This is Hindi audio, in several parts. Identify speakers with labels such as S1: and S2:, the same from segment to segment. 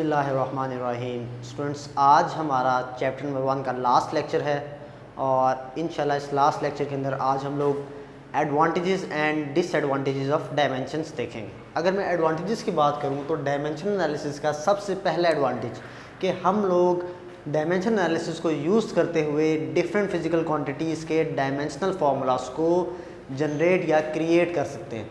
S1: बिस्मिल्लाहिर्रहमानिर्रहीम। स्टूडेंट्स, आज हमारा चैप्टर नंबर 1 का लास्ट लेक्चर है और इंशाल्लाह इस लास्ट लेक्चर के अंदर आज हम लोग advantages and disadvantages of dimensions देखेंगे। अगर मैं एडवांटेजेस की बात करूं तो डायमेंशन एनालिसिस का सबसे पहला एडवांटेज कि हम लोग डायमेंशन एनालिसिस को यूज़ करते हुए डिफरेंट फिजिकल क्वांटिटीज़ के डायमेंशनल फार्मूलाज को जनरेट या क्रिएट कर सकते हैं।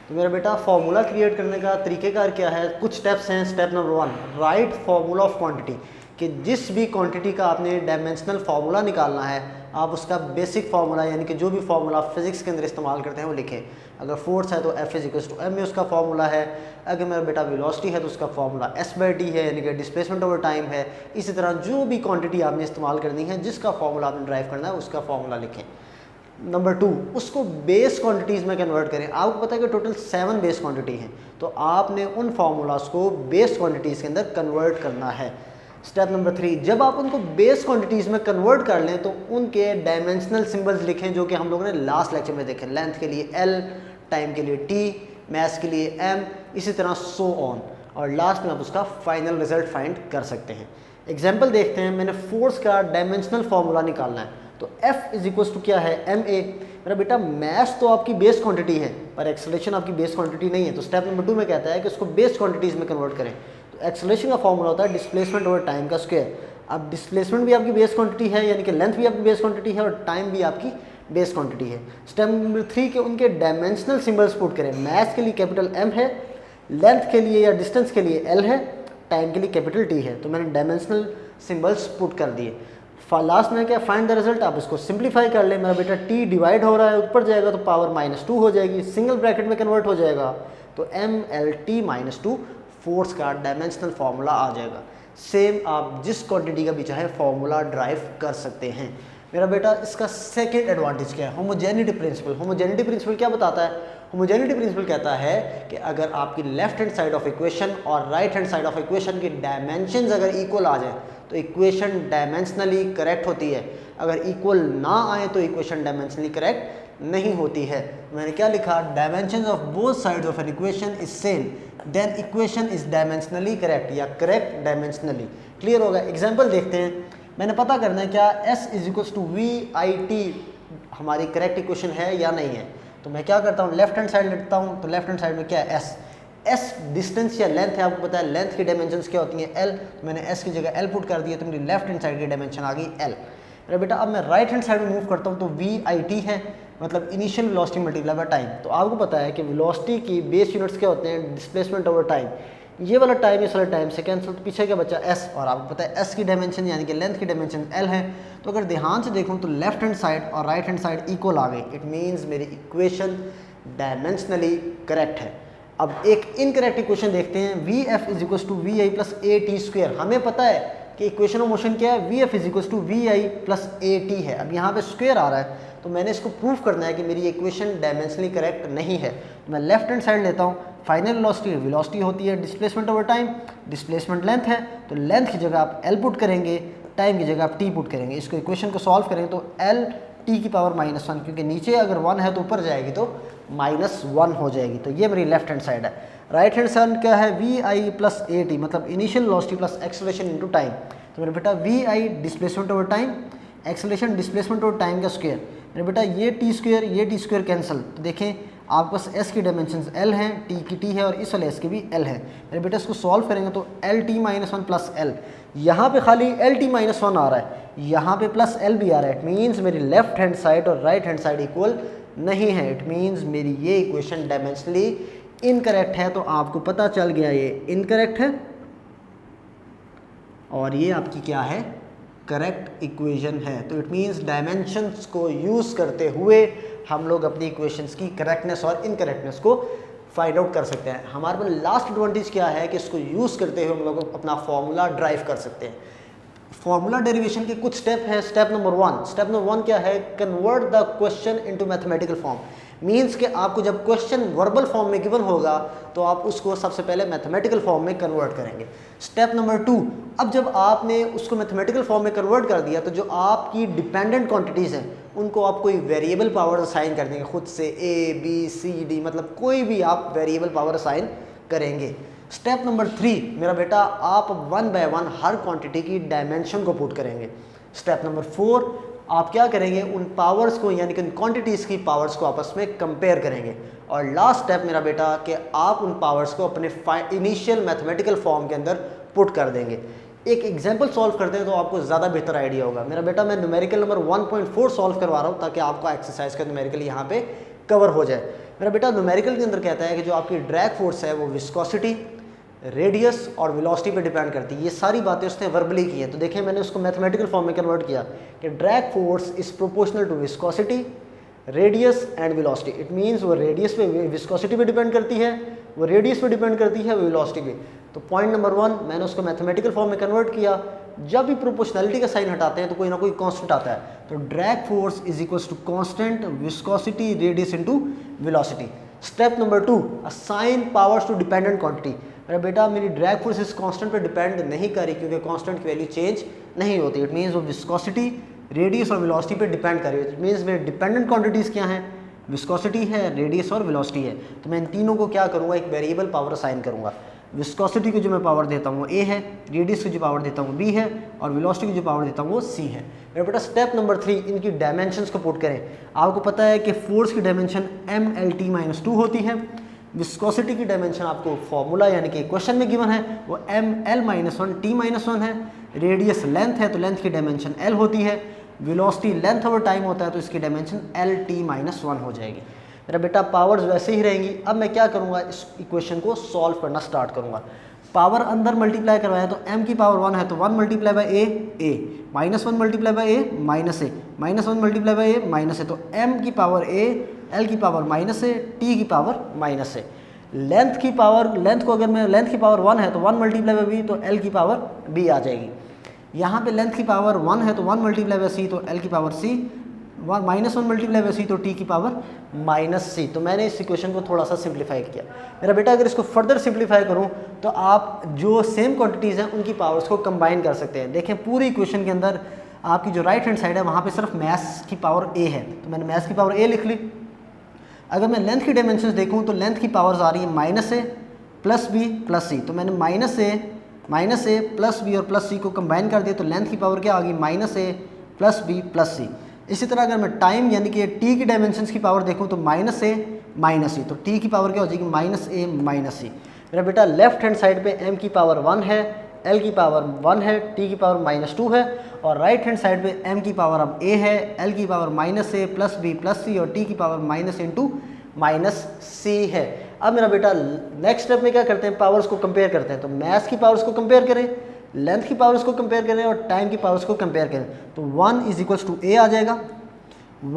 S1: तो मेरा बेटा फार्मूला क्रिएट करने का तरीक़ेकार क्या है, कुछ स्टेप्स हैं। Step number 1, right formula of quantity, कि जिस भी क्वांटिटी का आपने डायमेंशनल फार्मूला निकालना है आप उसका बेसिक फार्मूला यानी कि जो भी फार्मूला फिजिक्स के अंदर इस्तेमाल करते हैं वो लिखें। अगर फोर्स है तो F=m में उसका फार्मूला है। अगर मेरा बेटा वेलोसिटी है तो उसका फार्मूला S/t है यानी कि डिस्प्लेसमेंट ओवर टाइम है। इसी तरह जो भी क्वांटिटी आपने इस्तेमाल करनी है, जिसका फार्मूला आपने ड्राइव करना है उसका फार्मूला लिखें। नंबर 2, उसको बेस क्वांटिटीज़ में कन्वर्ट करें। आपको पता है कि टोटल 7 बेस क्वांटिटी हैं, तो आपने उन फार्मूलाज को बेस क्वांटिटीज़ के अंदर कन्वर्ट करना है। स्टेप नंबर 3, जब आप उनको बेस क्वांटिटीज़ में कन्वर्ट कर लें तो उनके डायमेंशनल सिंबल्स लिखें, जो कि हम लोगों ने लास्ट लेक्चर में देखे। लेंथ के लिए L, टाइम के लिए T, मैथ के लिए M, इसी तरह सो ऑन, और लास्ट में आप उसका फाइनल रिजल्ट फाइंड कर सकते हैं। एग्जाम्पल देखते हैं। मैंने फोर्स का डायमेंशनल फार्मूला निकालना है, तो F क्या है, ma। मेरा बेटा मैथ तो आपकी बेस क्वांटिटी है पर एक्सेलरेशन आपकी बेस क्वांटिटी नहीं है, तो स्टेप नंबर 2 में कहता है कि उसको बेस क्वांटिटीज़ में कन्वर्ट करें। तो एक्सेलरेशन का फॉर्मूला होता है डिस्प्लेसमेंट ओवर टाइम का स्क्वायर। अब डिस्प्लेसमेंट भी आपकी बेस क्वांटिटी है यानी कि लेंथ भी आपकी बेस क्वांटिटी है और टाइम भी आपकी बेस क्वांटिटी है। स्टेप नंबर 3 के उनके डायमेंशनल सिंबल्स पुट करें। मैथ के लिए कैपिटल M है, लेंथ के लिए या डिस्टेंस के लिए L है, टाइम के लिए कैपिटल T है। तो मैंने डायमेंशनल सिंबल्स पुट कर दिए। लास्ट में क्या, फाइंड द रिजल्ट। आप इसको सिंप्लीफाई कर ले। मेरा बेटा T डिवाइड हो रहा है, ऊपर जाएगा तो पावर -2 हो जाएगी, सिंगल ब्रैकेट में कन्वर्ट हो जाएगा, तो mLT-2 फोर्स का डायमेंशनल फार्मूला आ जाएगा। सेम आप जिस क्वांटिटी का भी चाहे फार्मूला ड्राइव कर सकते हैं। मेरा बेटा इसका सेकेंड एडवांटेज क्या है, होमोजेनिटी प्रिंसिपल। होमोजेनिटी प्रिंसिपल क्या बताता है? होमोजेनिटी प्रिंसिपल कहता है कि अगर आपकी left hand side of equation और right hand side of equation की डायमेंशंस अगर इक्वल आ जाए तो इक्वेशन डायमेंशनली करेक्ट होती है। अगर इक्वल ना आए तो इक्वेशन डायमेंशनली करेक्ट नहीं होती है। मैंने क्या लिखा, dimensions of both sides of an equation is same then equation is dimensionally correct या करेक्ट डायमेंशनली। क्लियर होगा? एग्जाम्पल देखते हैं। मैंने पता करना है क्या S=VIT हमारी करेक्ट इक्वेशन है या नहीं है। तो मैं क्या करता हूँ, लेफ्ट हैंड साइड लेता हूँ, तो लेफ्ट हैंड साइड में क्या है, S डिस्टेंस या लेंथ है। आपको पता है लेंथ की डायमेंशंस क्या होती हैं, L। तो मैंने S की जगह L पुट कर दिया, तो मेरी लेफ्ट हैंड साइड की डायमेंशन आ गई L। मेरा बेटा अब मैं राइट हैंड साइड में मूव करता हूँ तो VIT है, मतलब initial velocity multiply by time. तो आपको पता है कि वेलोसिटी की बेस यूनिट्स क्या होते हैं, डिस्प्लेसमेंट ओवर टाइम। ये वाला टाइम इस वाला टाइम से कैंसिल, तो पीछे क्या बचा, S। और आपको पता है S की डायमेंशन यानी कि लेंथ की डायमेंशन L है। तो अगर ध्यान से देखूँ तो लेफ्ट हैंड साइड और राइट हैंड साइड इक्वल आ गई। इट मीन्स मेरी इक्वेशन डायमेंशनली करेक्ट है। अब एक इनकरेक्ट इक्वेशन देखते हैं। VF=VI+AT²। हमें पता है कि इक्वेशन ऑफ मोशन क्या है, VF=VI+AT है। अब यहाँ पे स्क्वायर आ रहा है, तो मैंने इसको प्रूव करना है कि मेरी इक्वेशन डायमेंशनली करेक्ट नहीं है। तो मैं लेफ्ट हैंड साइड लेता हूँ। फाइनल वेलोसिटी होती है displacement over time, displacement length है, तो लेंथ की जगह आप L पुट करेंगे, टाइम की जगह आप T पुट करेंगे। इसको इक्वेशन को सॉल्व करेंगे तो LT⁻⁻1, क्योंकि नीचे अगर 1 है तो ऊपर जाएगी तो -1 हो जाएगी। तो ये मेरी लेफ्ट हैंड साइड है। राइट हैंड साइड क्या है, VI+AT, मतलब initial velocity plus acceleration into time. तो मेरे बेटा VI displacement over time, acceleration displacement over time का स्क्वायर। मेरे बेटा ये T² कैंसिल, तो देखें आपके पास S की डायमेंशंस L हैं, T की T है और इस वाले S की भी L है। मेरे बेटा इसको सॉल्व करेंगे तो LT-1 प्लस L, यहाँ पे खाली LT-1 आ रहा है, यहाँ पे प्लस L भी आ रहा है। इट मीन्स मेरी लेफ्ट हैंड साइड और राइट हैंड साइड इक्वल नहीं है। इट मीन्स मेरी ये इक्वेशन डायमेंशनली इनकरेक्ट है। तो आपको पता चल गया ये इनकरेक्ट है और ये आपकी क्या है, करेक्ट इक्वेशन है। तो इट मीन्स डायमेंशंस को यूज़ करते हुए हम लोग अपनी इक्वेशंस की करेक्टनेस और इनकरेक्टनेस को फाइंड आउट कर सकते हैं। हमारे पास लास्ट एडवांटेज क्या है कि इसको यूज़ करते हुए हम लोग अपना फॉर्मूला ड्राइव कर सकते हैं। फॉर्मूला डेरिवेशन के कुछ स्टेप है। स्टेप नंबर 1 क्या है, convert the question into mathematical form. Means कि आपको जब क्वेश्चन वर्बल फॉर्म में गिवन होगा तो आप उसको सबसे पहले मैथमेटिकल फॉर्म में कन्वर्ट करेंगे। स्टेप नंबर 2, अब जब आपने उसको मैथमेटिकल फॉर्म में कन्वर्ट कर दिया तो जो आपकी डिपेंडेंट क्वांटिटीज़ हैं उनको आप कोई वेरिएबल पावर असाइन कर देंगे खुद से, A B C D, मतलब कोई भी आप वेरिएबल पावर असाइन करेंगे। स्टेप नंबर 3 मेरा बेटा, आप 1 बाय 1 हर क्वांटिटी की डायमेंशन को पुट करेंगे। स्टेप नंबर 4 आप क्या करेंगे, उन पावर्स को यानी कि उन क्वांटिटीज़ की पावर्स को आपस में कंपेयर करेंगे। और लास्ट स्टेप मेरा बेटा कि आप उन पावर्स को अपने इनिशियल मैथमेटिकल फॉर्म के अंदर पुट कर देंगे। एक एग्जांपल सॉल्व करते हैं तो आपको ज़्यादा बेहतर आइडिया होगा। मेरा बेटा मैं न्यूमेरिकल नंबर 1.4 सॉल्व करवा रहा हूँ ताकि आपका एक्सरसाइज का न्यूमेरिकल यहाँ पे कवर हो जाए। मेरा बेटा न्यूमेरिकल के अंदर कहता है कि जो आपकी ड्रैग फोर्स है वो विस्कोसिटी, रेडियस और वेलोसिटी पे डिपेंड करती है। ये सारी बातें उसने वर्बली की हैं, तो देखिए मैंने उसको मैथमेटिकल फॉर्म में कन्वर्ट किया कि drag force is proportional to viscosity, radius and velocity. It means वो रेडियस पे विस्कोसिटी पे डिपेंड करती है, वो रेडियस पे डिपेंड करती है, वो वेलोसिटी पे। तो पॉइंट नंबर 1 मैंने उसको मैथमेटिकल फॉर्म में कन्वर्ट किया। जब भी प्रोपोर्शनैलिटी का साइन हटाते हैं तो कोई ना कोई कांस्टेंट आता है, तो drag force is equals to constant viscosity radius into velocity. Step number 2 assign powers to dependent quantity. मेरा बेटा मेरी ड्रैग फोर्स इस कांस्टेंट पे डिपेंड नहीं करी क्योंकि कांस्टेंट की वैल्यू चेंज नहीं होती। इट मीन्स वो विस्कोसिटी, रेडियस और वेलोसिटी पे डिपेंड कर रही है। इट मीन्स मेरे डिपेंडेंट क्वांटिटीज़ क्या हैं, विस्कोसिटी है, रेडियस और वेलोसिटी है। तो मैं इन तीनों को क्या करूँगा, एक वेरिएबल पावर असाइन करूँगा। विस्कोसिटी को जो मैं पावर देता हूँ वो ए है, रेडियस को जो पावर देता हूँ बी है और वेलोसिटी को जो पावर देता हूँ वो सी है। मेरा बेटा स्टेप नंबर 3 इनकी डायमेंशंस को पुट करें। आपको पता है कि फोर्स की डायमेंशन mlt-2 होती है। विस्कोसिटी की डायमेंशन आपको फॉर्मूला यानी कि क्वेश्चन में गिवन है वो ml-1t-1 है। रेडियस लेंथ है तो लेंथ की डायमेंशन l होती है। वेलोसिटी लेंथ ओवर टाइम होता है तो इसकी डायमेंशन lt-1 हो जाएगी। मेरा बेटा पावर्स वैसे ही रहेंगी। अब मैं क्या करूँगा, इस इक्वेशन को सॉल्व करना स्टार्ट करूँगा। पावर अंदर मल्टीप्लाई करवाया तो m की पावर 1 है तो 1 multiply by a, -1 multiply by a minus a, -1 multiply by a minus a, तो m की पावर a, l की पावर माइनस ए, t की पावर माइनस ए। लेंथ की पावर, लेंथ को अगर मैं लेंथ की पावर 1 है तो 1 मल्टीप्लाई बाई b तो l की पावर b आ जाएगी। यहाँ पे लेंथ की पावर 1 है तो 1 मल्टीप्लाई बाई c तो l की power c, -1 multiply by c तो t की पावर -c। तो मैंने इस इक्वेशन को थोड़ा सा सिंप्लीफाई किया। मेरा बेटा अगर इसको फर्दर सिंप्लीफाई करूं तो आप जो सेम क्वांटिटीज़ हैं उनकी पावर्स को कंबाइन कर सकते हैं। देखें पूरी इक्वेशन के अंदर आपकी जो राइट हैंड साइड है वहाँ पे सिर्फ मैथ्स की पावर a है, तो मैंने मैथ्स की पावर a लिख ली। अगर मैं लेंथ की डायमेंशंस देखूँ तो लेंथ की पावर्स आ रही है -a plus b plus c, तो मैंने -a प्लस b और प्लस c को कंबाइन कर दिया तो लेंथ की पावर क्या आ गई, -a plus b plus c। इसी तरह अगर मैं टाइम यानी कि t की डायमेंशंस की पावर देखूं तो -a माइनस c, तो t की पावर क्या हो जाएगी, -a माइनस c। मेरा बेटा लेफ्ट हैंड साइड पे m की पावर 1 है, l की पावर 1 है, t की पावर -2 है, और राइट हैंड साइड पे m की पावर अब a है, l की power -a plus b plus c और t की पावर -c है। अब मेरा बेटा नेक्स्ट स्टेप में क्या करते हैं, पावर्स को कंपेयर करते हैं। तो मैथ्स की पावर्स को कंपेयर करें, लेंथ की पावर्स को कंपेयर करें और टाइम की पावर्स को कंपेयर करें, तो 1 इज इक्वल्स टू a आ जाएगा,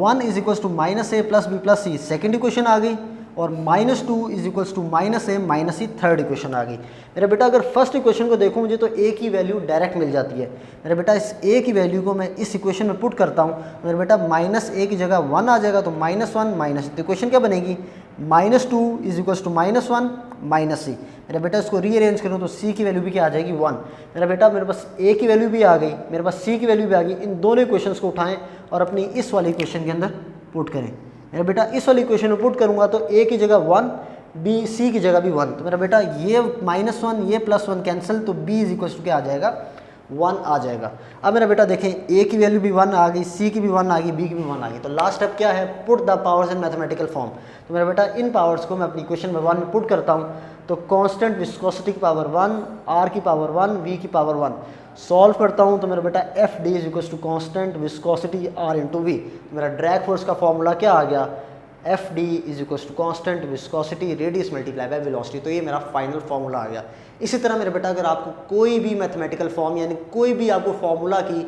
S1: 1 is equals to -a plus b plus c second equation आ गई, और -2 is equals to -a minus c third equation आ गई। मेरा बेटा अगर फर्स्ट इक्वेशन को देखूं मुझे तो a की वैल्यू डायरेक्ट मिल जाती है। मेरा बेटा इस a की वैल्यू को मैं इस इक्वेशन में पुट करता हूं, मेरा बेटा -a की जगह 1 आ जाएगा, तो -1 माइनस, तो इक्वेशन क्या बनेगी, -2 is equals to -1 minus c। मेरा बेटा इसको रीअरेंज करूँ तो c की वैल्यू भी क्या आ जाएगी, 1। मेरा बेटा मेरे पास a की वैल्यू भी आ गई, मेरे पास c की वैल्यू भी आ गई। इन दोनों इक्वेशंस को उठाएं और अपनी इस वाली इक्वेशन के अंदर पुट करें। मेरा बेटा इस वाली इक्वेशन में पुट करूंगा तो a की जगह 1, b c की जगह भी 1, तो मेरा बेटा ये -1 ये +1 कैंसिल, तो b इज इक्वल्स टू क्या आ जाएगा, 1 आ जाएगा। अब मेरा बेटा देखें a की वैल्यू भी 1 आ गई, c की भी 1 आ गई, b की भी 1 आ गई। तो लास्ट स्टेप क्या है, put the powers in mathematical form. तो मेरा बेटा इन पावर्स को मैं अपनी इक्वेशन में 1 में पुट करता हूँ, तो कांस्टेंट विस्कोसिटी की पावर 1, r की पावर 1, v की पावर 1 सॉल्व करता हूँ, तो मेरा बेटा F D is equals to constant viscosity R into V. मेरा ड्रैग फोर्स का फॉर्मूला क्या आ गया, F D is equals to constant viscosity radius multiply by velocity. तो ये मेरा फाइनल फार्मूला आ गया। इसी तरह मेरा बेटा अगर आपको कोई भी मैथमेटिकल फॉर्म यानी कोई भी आपको फार्मूला की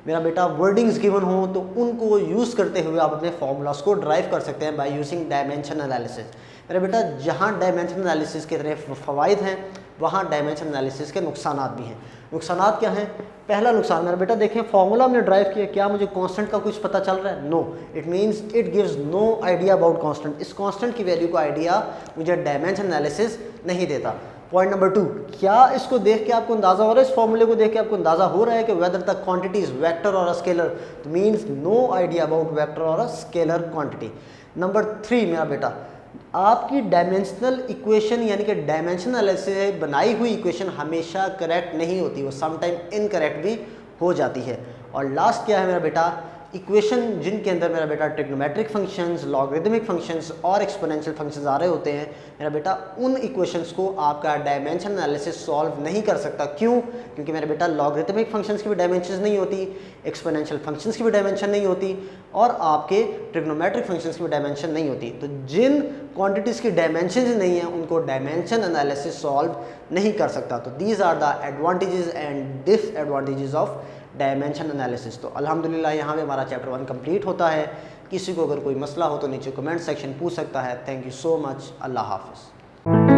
S1: मेरा बेटा वर्डिंग्स गिवन हो तो उनको यूज़ करते हुए आप अपने फार्मूलाज को ड्राइव कर सकते हैं बाय यूजिंग डायमेंशन एनालिसिस। मेरा बेटा जहाँ डायमेंशन एनालिसिस के इतने फ़वाइद हैं वहाँ डायमेंशन एनालिसिस के नुकसान भी हैं। नुकसान क्या हैं, पहला नुकसान मेरा बेटा देखें फार्मूला हमने ड्राइव किया, क्या मुझे कांस्टेंट का कुछ पता चल रहा है, no, it means it gives no idea about constant. इस कांस्टेंट की वैल्यू का आइडिया मुझे डायमेंशन एनालिसिस नहीं देता। पॉइंट नंबर 2, क्या इसको देख के आपको अंदाज़ा हो रहा है, इस फॉर्मूले को देख के आपको अंदाज़ा हो रहा है कि whether the quantity is vector और अ स्केलर, तो means no idea about vector और अ स्केलर क्वांटिटी। नंबर 3 मेरा बेटा आपकी डायमेंशनल इक्वेशन यानी कि डायमेंशन एनालिसिस से बनाई हुई इक्वेशन हमेशा करेक्ट नहीं होती, वो समटाइम इनकरेक्ट भी हो जाती है। और लास्ट क्या है मेरा बेटा, इक्वेशन जिनके अंदर मेरा बेटा ट्रिग्नोमेट्रिक फंक्शंस, लॉगरिदमिक फंक्शंस और एक्सपोनेंशियल फंक्शंस आ रहे होते हैं मेरा बेटा, उन इक्वेशंस को आपका डायमेंशन एनालिसिस सॉल्व नहीं कर सकता। क्यों? क्योंकि मेरा बेटा लॉगरिदमिक फंक्शंस की भी डायमेंशंस नहीं होती, एक्सपोनेंशियल फंक्शंस की भी डायमेंशन नहीं होती और आपके ट्रिग्नोमेट्रिक फंक्शंस की भी डायमेंशन नहीं होती। तो जिन क्वांटिटीज़ की डायमेंशंस नहीं है उनको डायमेंशन एनालिसिस सॉल्व नहीं कर सकता। तो these are the advantages and disadvantages of dimension analysis. तो अल्हम्दुलिल्लाह यहाँ पे हमारा चैप्टर 1 कंप्लीट होता है। किसी को अगर कोई मसला हो तो नीचे कमेंट सेक्शन पूछ सकता है। Thank you so much. अल्लाह हाफ़िज़।